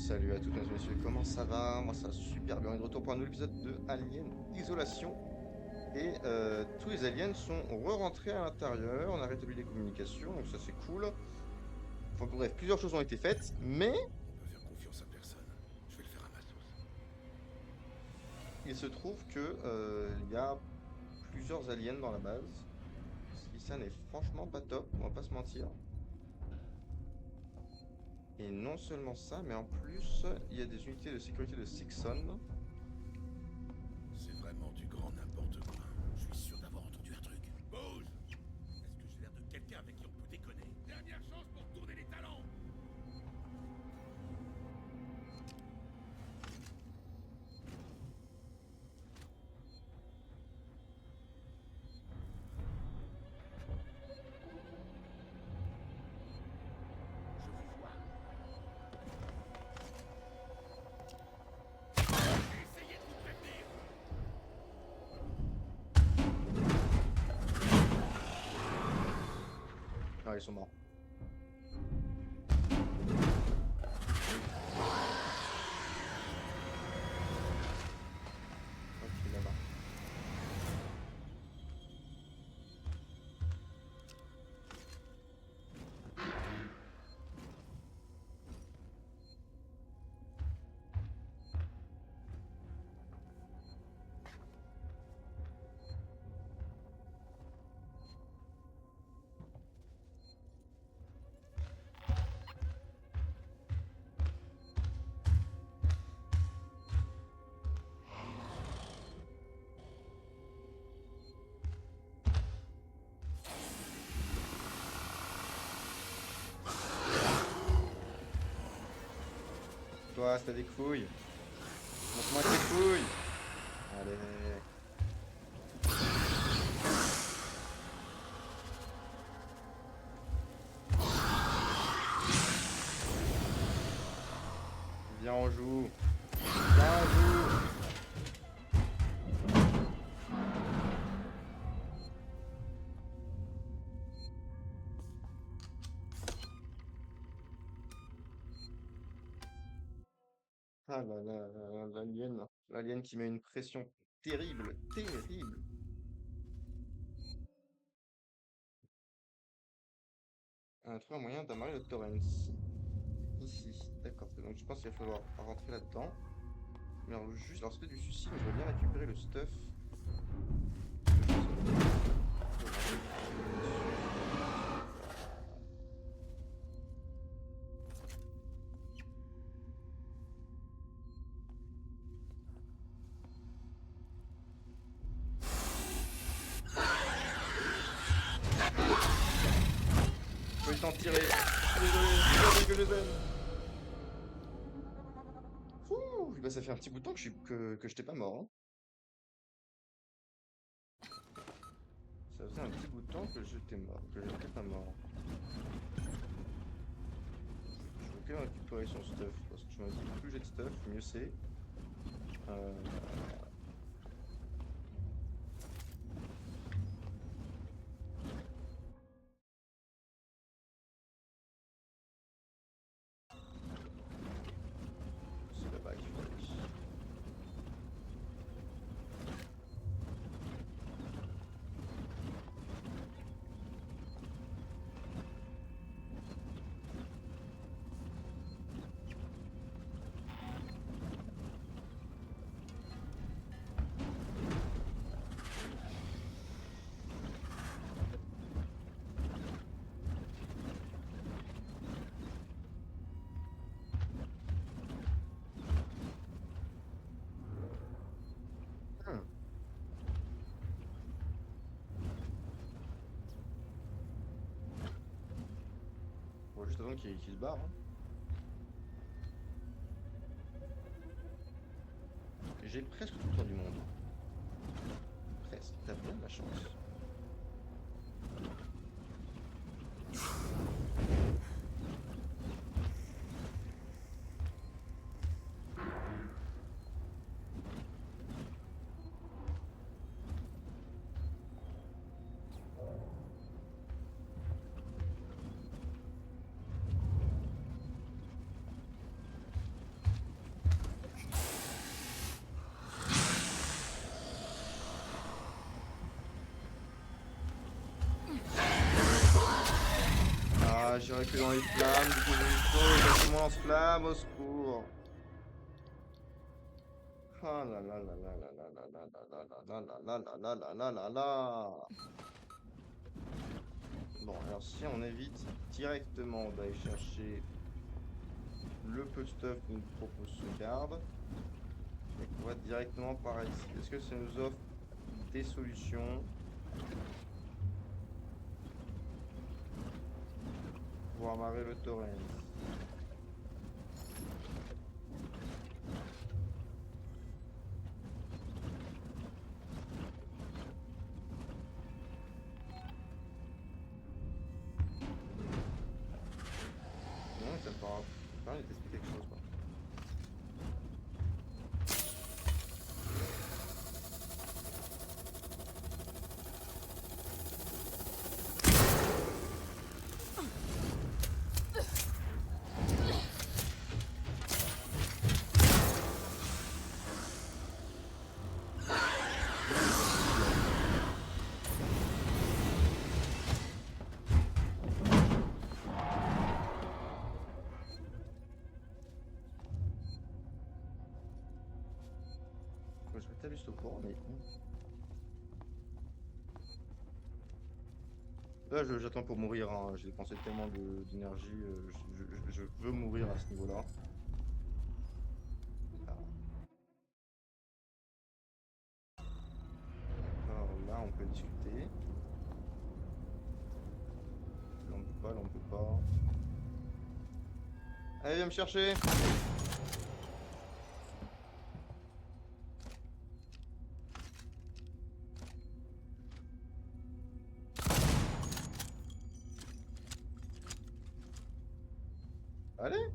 Salut à toutes mesdames et messieurs, comment ça va? Moi ça va super bien, on est de retour pour un nouvel épisode de Alien Isolation. Et tous les aliens sont re-rentrés à l'intérieur, on a rétabli les communications, donc ça c'est cool. Enfin bref, plusieurs choses ont été faites, mais On peut faire confiance à personne. Je vais le faire à ma sauce. il se trouve que il y a plusieurs aliens dans la base. Ce qui ça n'est franchement pas top, on va pas se mentir. Et non seulement ça, mais en plus, il y a des unités de sécurité de Sixon. C'est vraiment du grand n'importe quoi. Je suis sûr d'avoir entendu un truc. Bouge! Est-ce que j'ai l'air de quelqu'un avec qui on peut déconner? Dernière chance pour tourner les talons! Je vous vois. Essayez de vous prévenir! Ah, ils sont morts. Ok, là-bas. Toi, si t'as des couilles, montre-moi tes couilles! Allez. Viens, on joue. Viens, on joue. Ah là là, l'alien. L'alien qui met une pression terrible, terrible. Trouver un moyen d'amarrer le Torrens. Ici, d'accord. Donc je pense qu'il va falloir rentrer là-dedans. Mais alors, juste, alors c'était du souci, mais je veux bien récupérer le stuff. Que je sais pas. Faut rentrer dessus. Voilà. Je peux le temps de tirer. Je suis désolé, je suis désolé que je les aime. Ouh, bah ça fait un petit bout de temps que j'étais pas mort, hein. Ça faisait un petit bout de temps que j'étais mort, que j'étais pas mort. Je veux que récupérer son stuff, parce que je me dis, plus j'ai de stuff, mieux c'est. Euh, c'est là-bas qu'il faut aller. Hmm. Faut juste attendre qu'il se barre, hein. J'ai presque tout le temps du monde. Presque. T'as bien de la chance. j'irai que dans les flammes, du coup j'ai chaud, j'ai mon lance-flamme, au secours. Oh là là là là là là là là là là là là là là là là là là. Bon, alors si on évite directement d'aller chercher le peu de stuff que nous propose ce garde, et qu'on va directement par ici. Est-ce que ça nous offre des solutions pour amarrer le torrent? Non, ça me paraît tester quelque chose, quoi. Moi, je m'étais juste au courant, mais... Là, j'attends pour mourir, hein. J'ai dépensé tellement d'énergie, je veux mourir à ce niveau-là. Alors là, on peut discuter. Là, on peut pas, là, on peut pas. Allez, viens me chercher! Allez!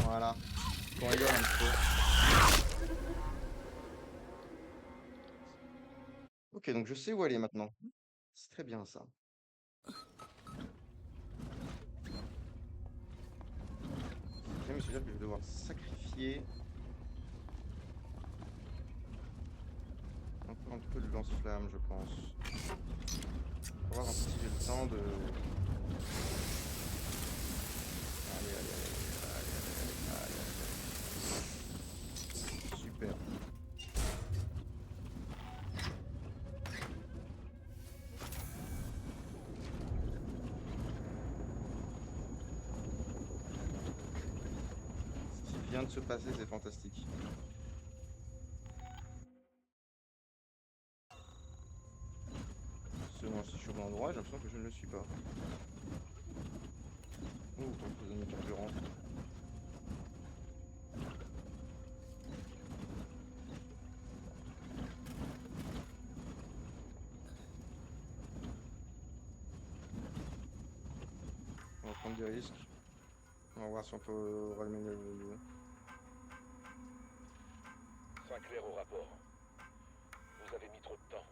Voilà. On rigole un petit peu. Ok, donc je sais où aller maintenant. C'est très bien ça. J'aime se dire que je vais devoir sacrifier encore un petit peu de lance-flamme, je pense. Pour voir un petit si j'ai le temps de... Allez, allez, allez, allez, allez, allez, allez. Super. Ce qui vient de se passer, c'est fantastique. Seulement si je suis au bon endroit, j'ai l'impression que je ne le suis pas. Ouh, quelques ennemis carburants. On va prendre des risques. On va voir si on peut rallumer le... Sinclair au rapport. Vous avez mis trop de temps.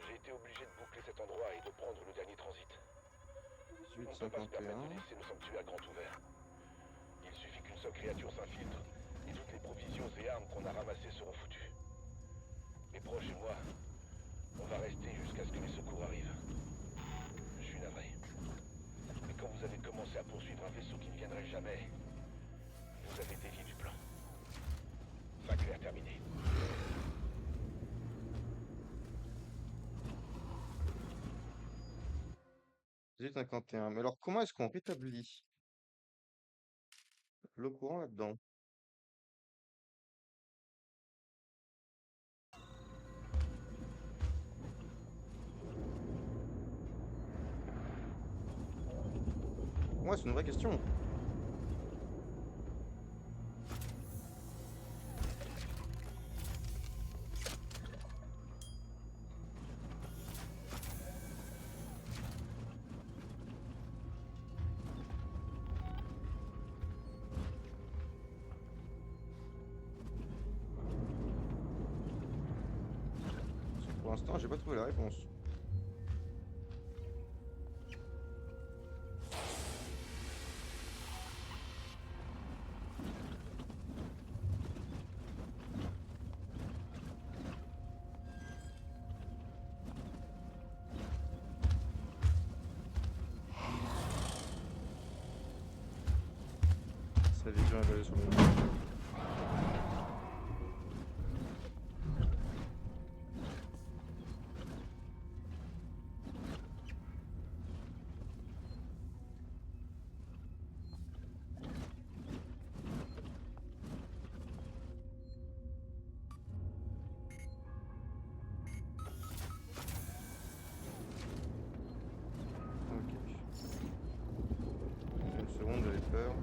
J'ai été obligé de boucler cet endroit et de prendre le dernier transit. On ne peut pas se permettre de 1851. laisser le sanctuaire grand ouvert. Il suffit qu'une seule créature s'infiltre et toutes les provisions et armes qu'on a ramassées seront foutues. Mes proches et moi, on va rester jusqu'à ce que les secours arrivent. Je suis navré. Mais quand vous avez commencé à poursuivre un vaisseau qui ne viendrait jamais, vous avez dévié du plan. Sinclair terminé. 1851. Mais alors, comment est-ce qu'on rétablit le courant là-dedans? Ouais, c'est une vraie question. Pour l'instant, j'ai pas trouvé la réponse. C'est la vision évaluée sur le monde. Une seconde, j'avais peur.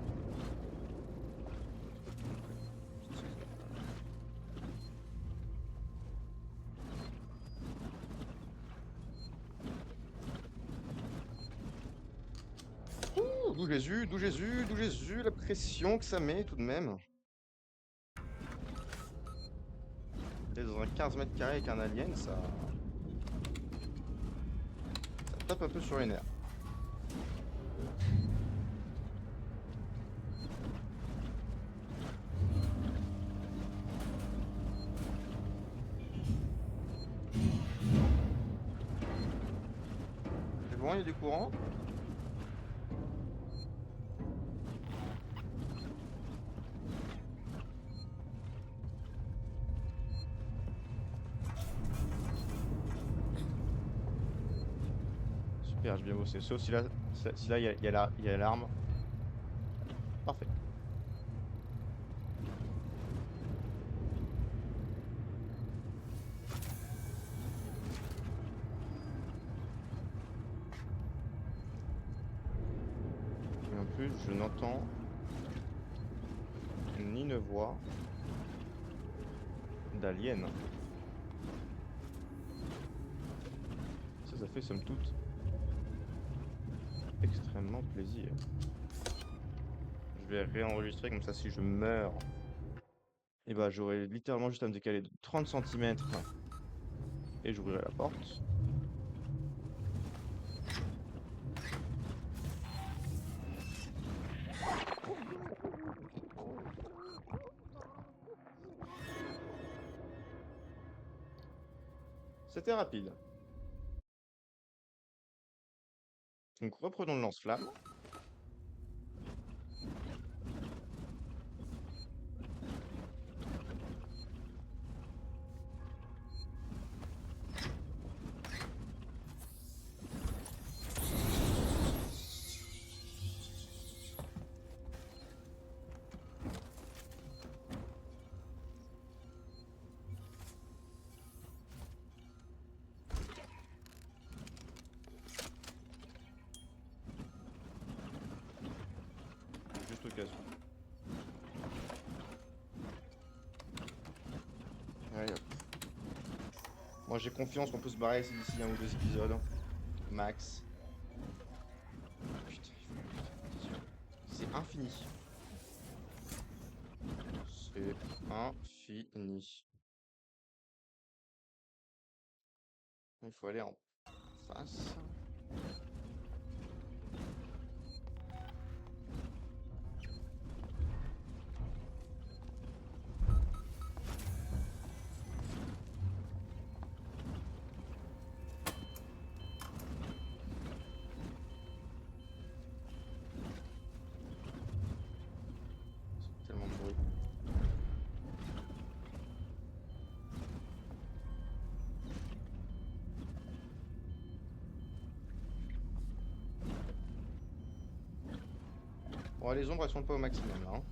Ouh, d'où Jésus, d'où Jésus, d'où Jésus, la pression que ça met tout de même. T'es dans un 15 mètres carrés avec un alien, ça tape un peu sur les nerfs. C'est bon, il y a du courant. Super, j'ai bien bossé. Sauf si là, il y a l'arme. Parfait. Et en plus, je n'entends ni ne vois d'alien. Ça fait somme toute extrêmement plaisir. Je vais réenregistrer comme ça si je meurs. Et bah j'aurai littéralement juste à me décaler de 30 cm et j'ouvrirai la porte. C'était rapide. Donc reprenons le lance-flamme. Juste au cas où. Allez, hop. Moi j'ai confiance qu'on peut se barrer d'ici un ou deux épisodes. Max. Putain, c'est infini. C'est infini. Il faut aller en face. C'est tellement de bruit. Bon, les ombres elles sont pas au maximum là. Hein.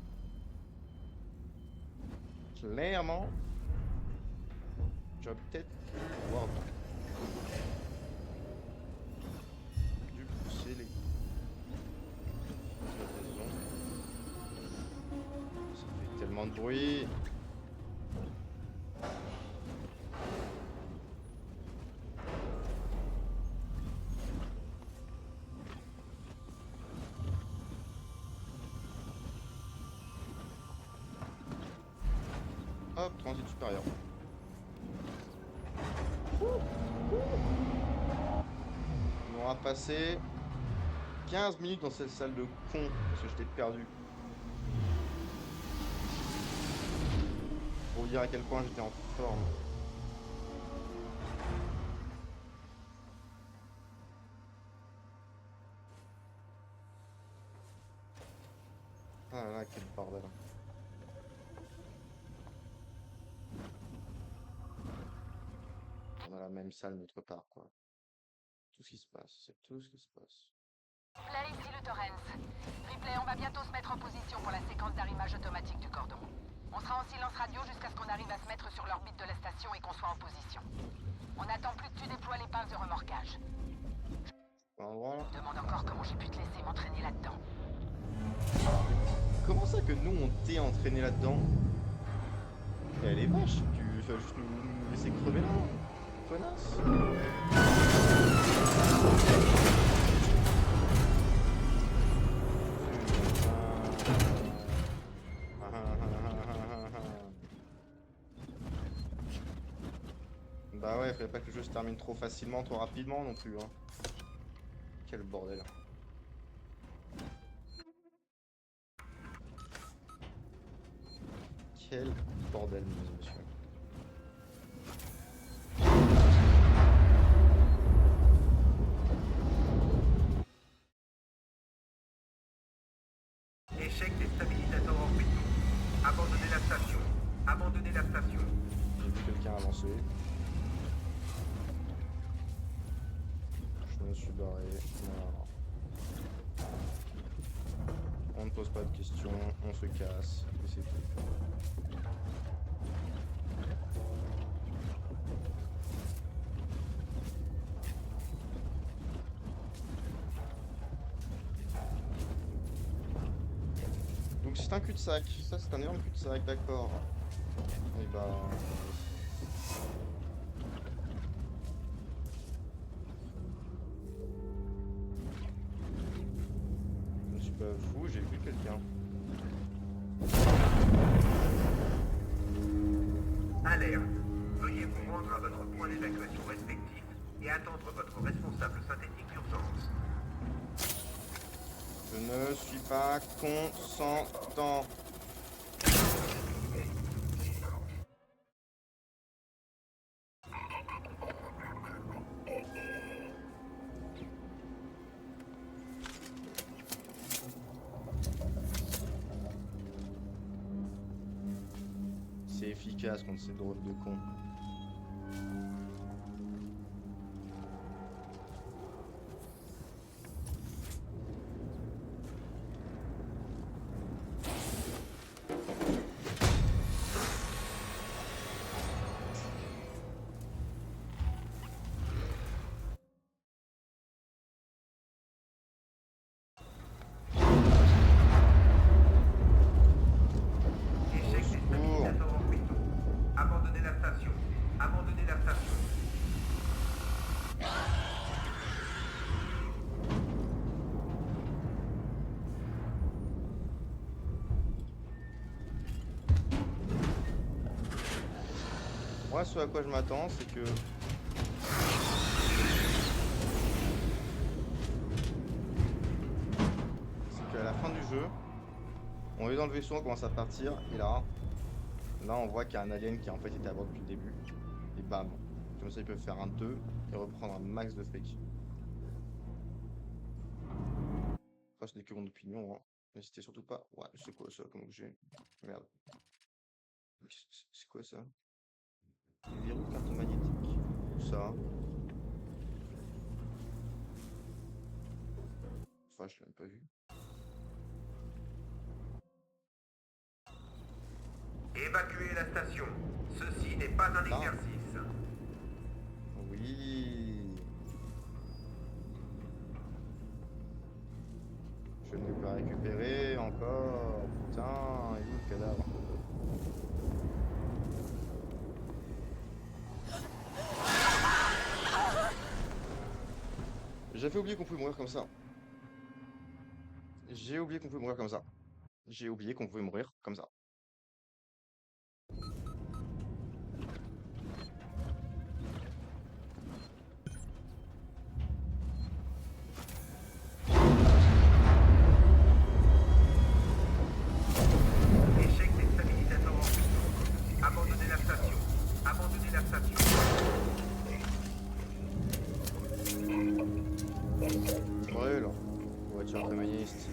Clairement, j'aurais peut-être pouvoir dû pousser les raisons. Ça fait tellement de bruit. Hop, transit supérieur. On aura passé 15 minutes dans cette salle de con parce que j'étais perdu. Pour vous dire à quel point j'étais en forme. Ah là là, quel bordel. On a la même salle autre part, quoi. Tout ce qui se passe, c'est tout ce qui se passe. Ripley, ici le Torrens. Ripley, on va bientôt se mettre en position pour la séquence d'arrimage automatique du cordon. On sera en silence radio jusqu'à ce qu'on arrive à se mettre sur l'orbite de la station et qu'on soit en position. On n'attend plus que tu déploies les pinces de remorquage. Voilà. Je me demande encore comment j'ai pu te laisser m'entraîner là-dedans. Comment ça que nous on t'est entraîné là-dedans? Elle est vache, tu vas juste nous laisser crever là, connasse. Bah ouais, fallait pas que le jeu se termine trop facilement, trop rapidement non plus, hein. Quel bordel. Quel bordel, mesdames et messieurs. Échec des stabilisateurs orbitaux. Abandonnez la station. Abandonnez la station. J'ai vu quelqu'un avancer. Je me suis barré. Voilà. On ne pose pas de questions, on se casse, et c'est tout. Donc c'est un cul-de-sac, ça c'est un énorme cul-de-sac, d'accord. Et bah... Je ne suis pas fou, j'ai vu quelqu'un. Alerte. Veuillez vous rendre à votre point d'évacuation respectif et attendre votre responsable synthétique d'urgence. Je ne suis pas consentant. C'est efficace contre ces drôles de cons. Échec des stabilisateurs orbitaux. Abandonnez la station. Abandonnez la station. Moi, ce à quoi je m'attends, c'est que... C'est qu'à la fin du jeu, on est dans le vaisseau, on commence à partir, et là, on voit qu'il y a un alien qui en fait était à bord depuis le début, et bam. Comme ça, ils peuvent faire un 2 et reprendre un max de fric. Enfin, ce n'est que mon opinion, hein. N'hésitez surtout pas. Ouais, c'est quoi ça comme objet? Merde. C'est quoi ça? Verrou carton magnétique. Où ça? Enfin, je l'ai même pas vu. Évacuez la station. Ceci n'est pas un Ah. exercice. Oui. Je ne l'ai pas récupéré encore. Putain, il est où le cadavre? J'avais oublié qu'on pouvait mourir comme ça. J'ai oublié qu'on pouvait mourir comme ça. J'ai oublié qu'on pouvait mourir comme ça. Échec des stabilisateurs orbitaux. Abandonnez la station. Abandonnez la station. Ouais, là. Voiture communiste.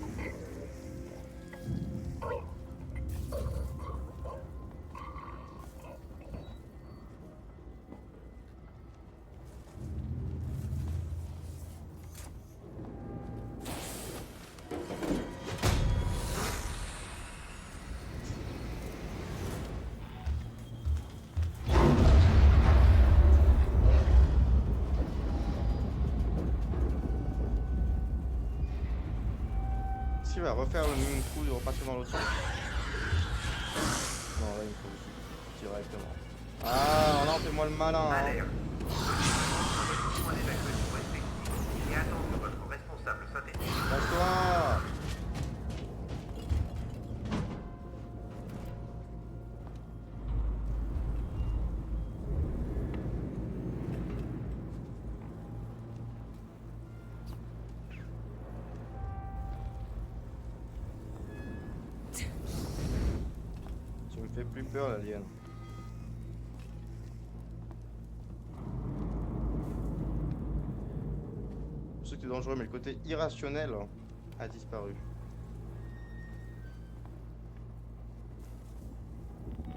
j'arrive à refaire le même coup de repartir dans l'autre sens? Non, là, il me faut dessus. Directement. Ah, là, fais-moi le malin, hein. Alerte. Veuillez vous rendre à votre point d'évacuation respectif et attendre votre responsable synthétique. Lâche-toi! Tu me fais plus peur, l'alien. Je sais que c'est dangereux, mais le côté irrationnel a disparu.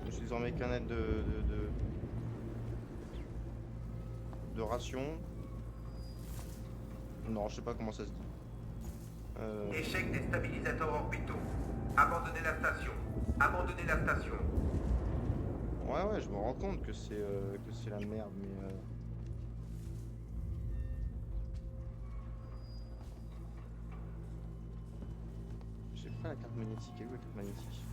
Je suis désormais qu'un aide de ration. Non, je sais pas comment ça se dit. Échec des stabilisateurs orbitaux. Abandonnez la station. Abandonnez la station. Ouais, je me rends compte que c'est la merde, mais j'ai pas la carte magnétique. Elle est où la carte magnétique?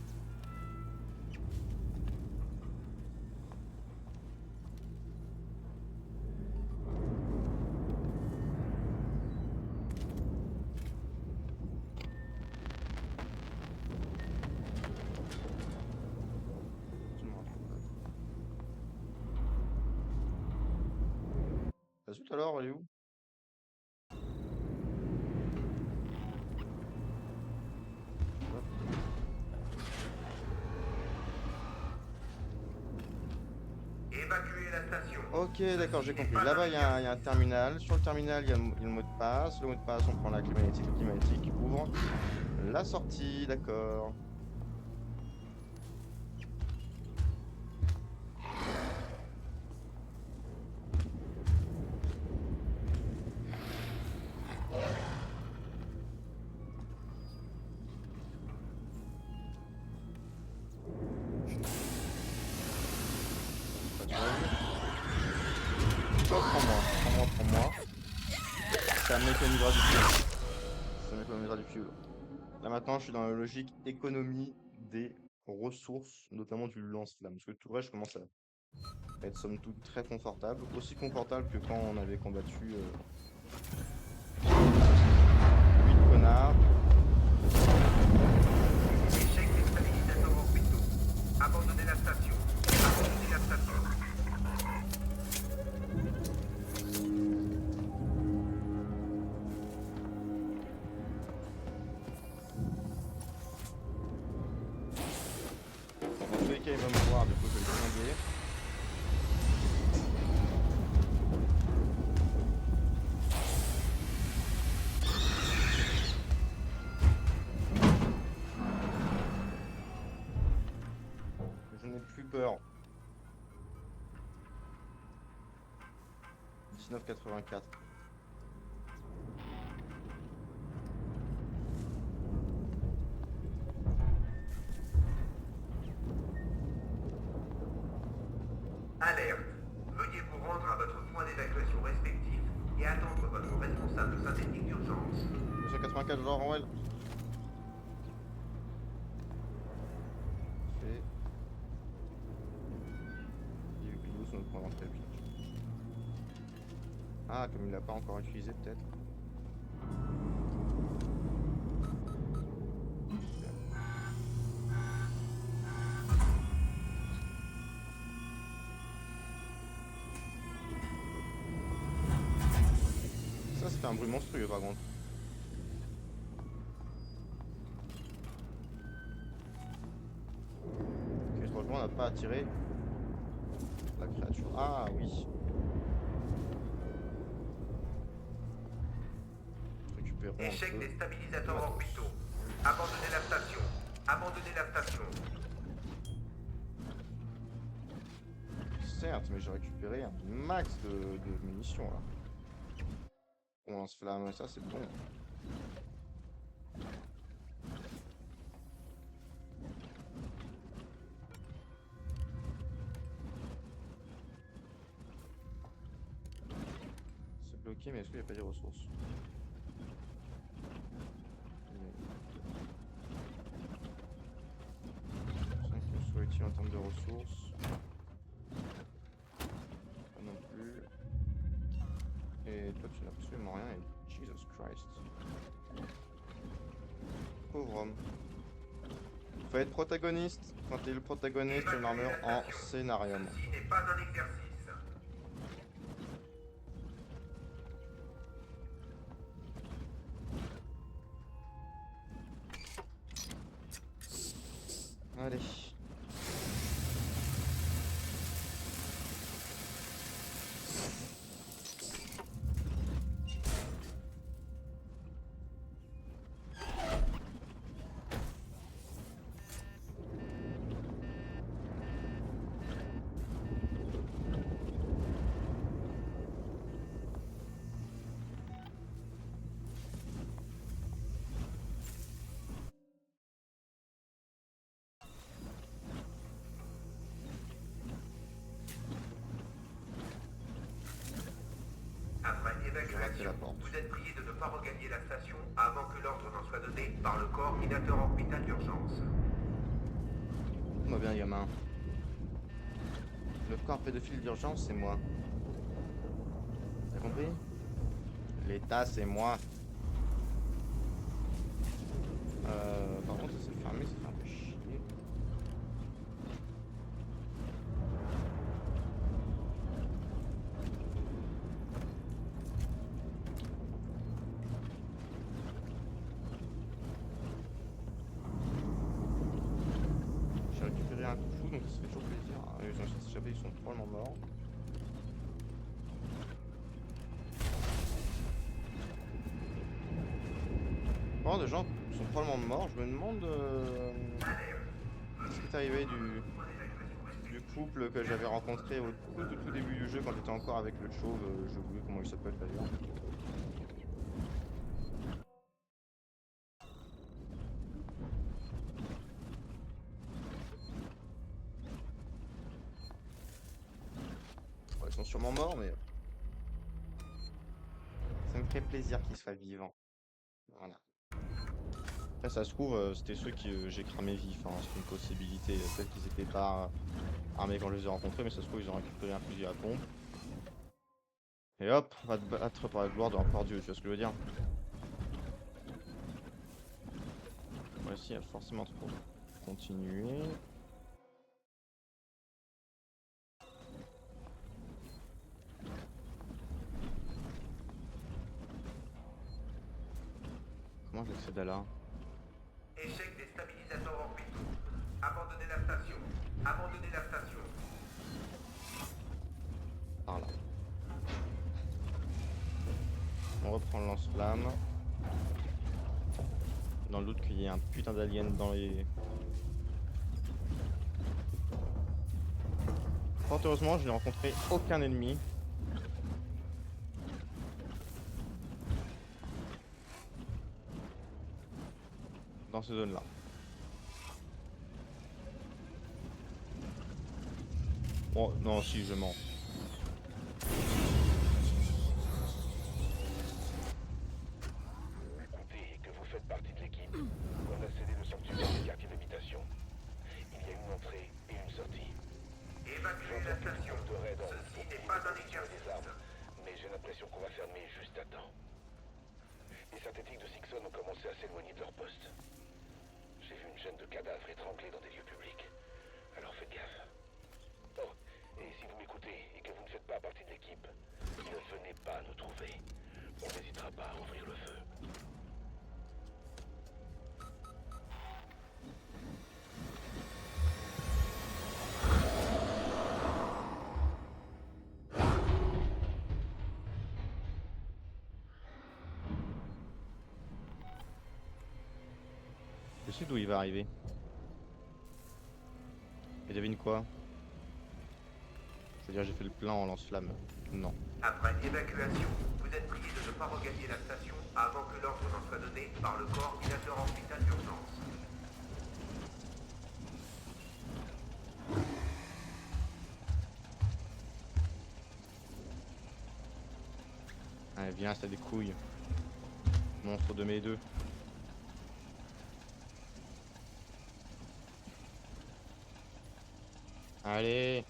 Je me retrouve pas. Bah zut alors, elle est où? Hop. Évacuez la station. Ok, d'accord, j'ai Ceci n'est compris. pas Là-bas, un il y a un terminal. Sur le terminal, il y a le mot de passe. Le mot de passe, on prend la clé magnétique. La clé magnétique ouvre la sortie, d'accord. Bah, tu vas venir. Oh, prends-moi. Ça m'économisera du fuel. Ça m'économisera du fuel. Là maintenant, je suis dans la logique économie des ressources, notamment du lance-flamme. Parce que tout le reste, je commence à être somme toute très confortable. Aussi confortable que quand on avait combattu 8 connards. Échec des stabilisateurs orbitaux. Abandonnez la station. Abandonnez la station. Bon, dans tous les cas, il va me voir, du coup, je vais le flinguer. Je n'ai plus peur. 1984. Alerte. Veuillez vous rendre à votre point d'évacuation respectif et attendre votre responsable synthétique d'urgence. 1984, George Orwell. Fait. Il est où son point d'entrée, putain. Ah, comme il l'a pas encore utilisé, peut-être. Ça fait un bruit monstrueux par contre. Ok, franchement, on n'a pas attiré la créature. Ah oui. Récupérons un Échec peu. des stabilisateurs orbitaux. Abandonnez la station. Abandonnez la station. Certes, mais j'ai récupéré un max de munitions là. On lance-flamme, ça c'est bon. C'est bloqué, mais est-ce qu'il n'y a pas des ressources? ressources. Pas non plus. Et toi tu n'as absolument rien et Jesus Christ. Pauvre homme. Faut être protagoniste. Quand t'es le protagoniste, tu as une armure en scénarium. Ceci n'est pas un exercice. Allez. Après rater évacuation, la porte. vous êtes prié de ne pas regagner la station avant que l'ordre n'en soit donné par le coordinateur orbital d'urgence. Moi bien gamin. Le corps pédophile d'urgence, c'est moi. T'as compris? L'État, c'est moi. Par contre, ça s'est fermé, ça fait un peu chier. J'ai récupéré un coup, donc ça fait toujours plaisir. Ah, ils ont s'échappé, ils sont probablement morts. Oh, des gens sont probablement morts. Je me demande ce qui est arrivé du couple que j'avais rencontré au tout début du jeu quand j'étais encore avec le chauve. J'ai oublié comment il s'appelle d'ailleurs. Bon, ils sont sûrement morts, mais ça me fait plaisir qu'ils soient vivants. Voilà. Après, ça se trouve, c'était ceux que j'ai cramé vifs, hein. C'est une possibilité. Peut-être qu'ils étaient pas armés quand je les ai rencontrés, mais ça se trouve, ils ont récupéré un fusil à pompe. Et hop, on va te battre par la gloire de l'empereur Dieu, tu vois ce que je veux dire? Moi aussi, il y a forcément trop continuer. Comment j'accède à là? Échec des stabilisateurs orbitaux. Abandonnez la station. Abandonnez la station. Par là. On reprend le lance-flamme. Dans le doute qu'il y ait un putain d'alien dans les... Fort heureusement, je n'ai rencontré aucun ennemi. Dans ces zones-là. Oh non, si, je mens. Écoutez, que vous faites partie de l'équipe, on a cédé le sanctuaire des quartiers d'habitation. Il y a une entrée et une sortie. Évacuez la station. Ceci n'est pas un exercice. Mais j'ai l'impression qu'on va fermer juste à temps. Les synthétiques de Sixon ont commencé à s'éloigner de leur poste. J'ai vu une chaîne de cadavres étranglés dans des lieux publics. Alors faites gaffe. Oh, et si vous m'écoutez et que vous ne faites pas partie de l'équipe, ne venez pas nous trouver. On n'hésitera pas à ouvrir le feu. Je sais d'où il va arriver. Et devine quoi? C'est-à-dire j'ai fait le plein en lance-flamme. Non. Après évacuation, vous êtes prié de ne pas regagner la station avant que l'ordre n'en soit donné par le coordinateur orbital d'urgence. Allez, viens, t'as des couilles. Monstre de mes deux. Allez.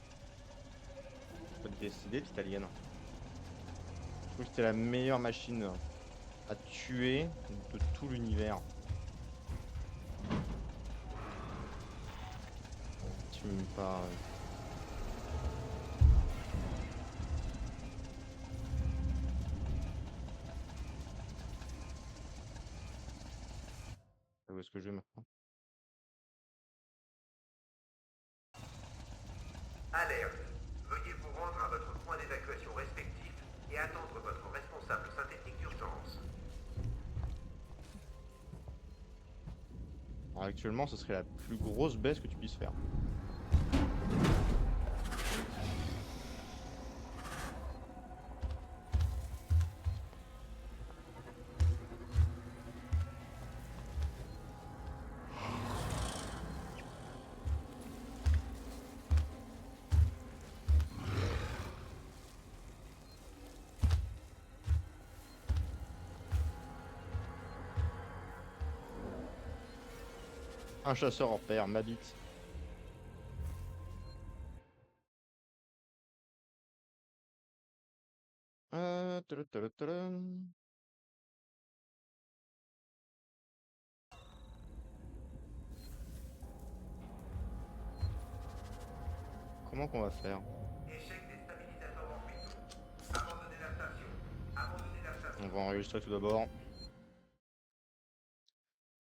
Faut te décider, l'italienne. Je trouve que c'était la meilleure machine à tuer de tout l'univers. Tu me parles. Où est-ce que je vais maintenant? Alerte. Veuillez vous rendre à votre point d'évacuation respectif et attendre votre responsable synthétique d'urgence. Alors, actuellement, ce serait la plus grosse baisse que tu puisses faire. Un chasseur en paire, ma bite. Tadam. Comment qu'on va faire? Échec des stabilisateurs orbitaux. Abandonnez la station. Abandonnez la station. On va enregistrer tout d'abord.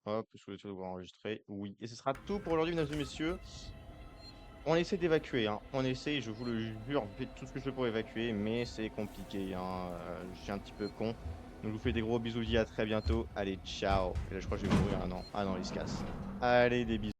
Hop, sous les on va enregistrer. Oui. Et ce sera tout pour aujourd'hui, mesdames et messieurs. On essaie d'évacuer, hein. On essaie, je vous le jure, je fais tout ce que je peux pour évacuer, mais c'est compliqué, hein. Je suis un petit peu con. Donc je vous fais des gros bisous, je vous dis à très bientôt. Allez, ciao. Et là, je crois que je vais mourir. Ah non, il se casse. Allez, des bisous.